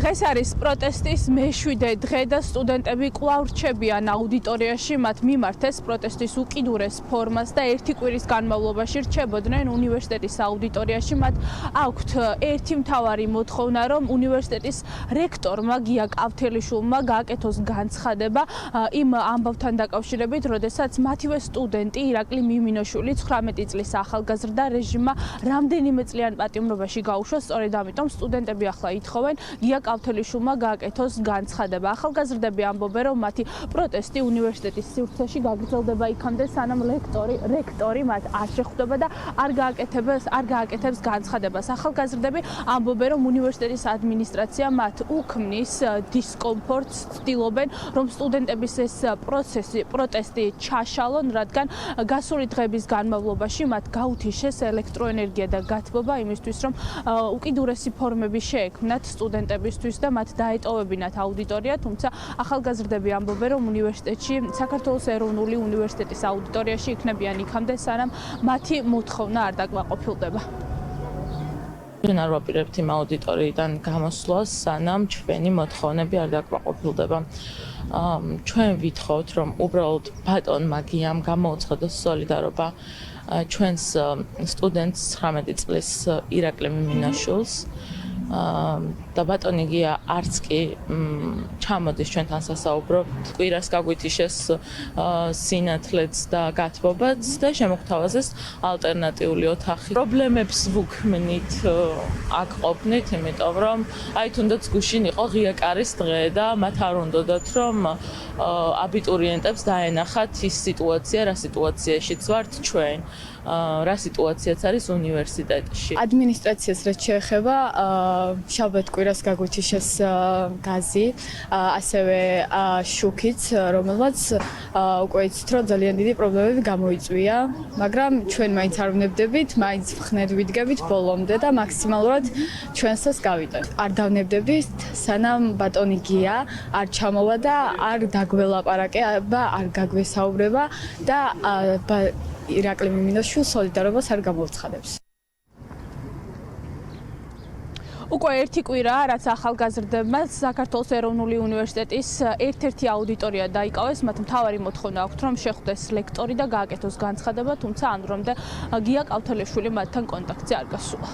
დღეს არის პროტესტის მე-7 დღე და სტუდენტები კვლავ რჩებიან აუდიტორიაში მათ მიმართ ეს პროტესტის უკიდურეს ფორმას და ერთი კვირის განმავლობაში რჩებოდნენ უნივერსიტეტის აუდიტორიაში. მათ აქვთ ერთი მთავარი მოთხოვნა, რომ უნივერსიტეტის რექტორმა გია კავთელიშვილმა გააკეთოს განცხადება იმ ამბავთან დაკავშირებით, როდესაც მათივე სტუდენტი ირაკლი მიმინოშვილი 19 წლის ახალგაზრდა რეჟიმმა რამდენიმე წლიან პატიმრობაში გაუშვა. სწორედ ამიტომ სტუდენტები ახლა ითხოვენ გია კავთელიშვილმა გააკეთოს განცხადება. ახალგაზრდები ამბობენ, რომ მათი პროტესტი უნივერსიტეტის სივრცეში გაგრძელდება იქამდე, სანამ რექტორი მათ არ შეხვდება და არ გააკეთებს განცხადებას. ახალგაზრდები ამბობენ, რომ უნივერსიტეტის ადმინისტრაცია მათ უქმნის დისკომფორტს, ცდილობენ, რომ სტუდენტების ეს პროტესტი ჩაშალონ, რადგან გასული დღეების განმავლობაში მათ გაუთიშეს ელექტროენერგია და გათბობა იმისთვის, რომ უკიდურესი ფორმები შეექმნათ სტუდენტებისთვის და მათ დაეტოვებინათ აუდიტორია, თუმცა ახალგაზრდები ამბობენ, რომ უნივერსიტეტში, საქართველოს ეროვნული უნივერსიტეტის აუდიტორიაში იქნებიან იქამდე, სანამ მათი მოთხოვნა არ დაკმაყოფილდება. ჩვენ არ ვაპირებთ იმ აუდიტორიიდან გამოსვლას, სანამ ჩვენი მოთხოვნები არ დაკმაყოფილდება. ჩვენ ვითხოვთ, რომ უბრალოდ ბატონმა გიამ გამოუცხადოს სოლიდარობა ჩვენს სტუდენტს 19 წლის ირაკლი მიმინოშვილს და ბატონი გია არც კი ჩამოდის ჩვენთან სასაუბროდ, კვირას გაგვითიშეს სინათლეც და გათბობაც და შემოგთავაზეს ალტერნატიული ოთახი. პრობლემებს ვუქმნით აქ ყოფნით, იმიტომ რომ აი თუნდაც გუშინ იყო ღია კარის დღე და მათ არ უნდათ, რომ აბიტურიენტებს დაენახათ ის სიტუაცია, რა სიტუაციაშიც ვართ ჩვენ. რა სიტუაციაც არის უნივერსიტეტში. ადმინისტრაციას რაც შეეხება შაბათ კვირას გაგვითიშეს გაზი, ასევე შუქიც, რომელმაც უკვე იცით, რომ ძალიან დიდი პრობლემები გამოიწვია, მაგრამ ჩვენ მაინც არ ვნებდებით, მაინც ხნედ ვიდგებით ბოლომდე და მაქსიმალურად ჩვენსაც გავიტანთ. არ დავნებდებით, სანამ ბატონი გია არ ჩამოვა და არ დაგველაპარაკება, არ გაგვესაუბრება და ირაკლი მიმინოშვილს სოლიდარობას არ გამოუცხადებს. უკვე ერთი კვირაა, რაც ახალგაზრდებმა საქართველოს ეროვნული უნივერსიტეტის ერთ-ერთი აუდიტორია დაიკავეს. მათ მთავარი მოთხოვნა აქვთ, რომ შეხვდეს ლექტორი და გააკეთოს განცხადება, თუმცა ამ დრომდე გია კავთელიშვილი მათთან კონტაქტზე არ გასულა.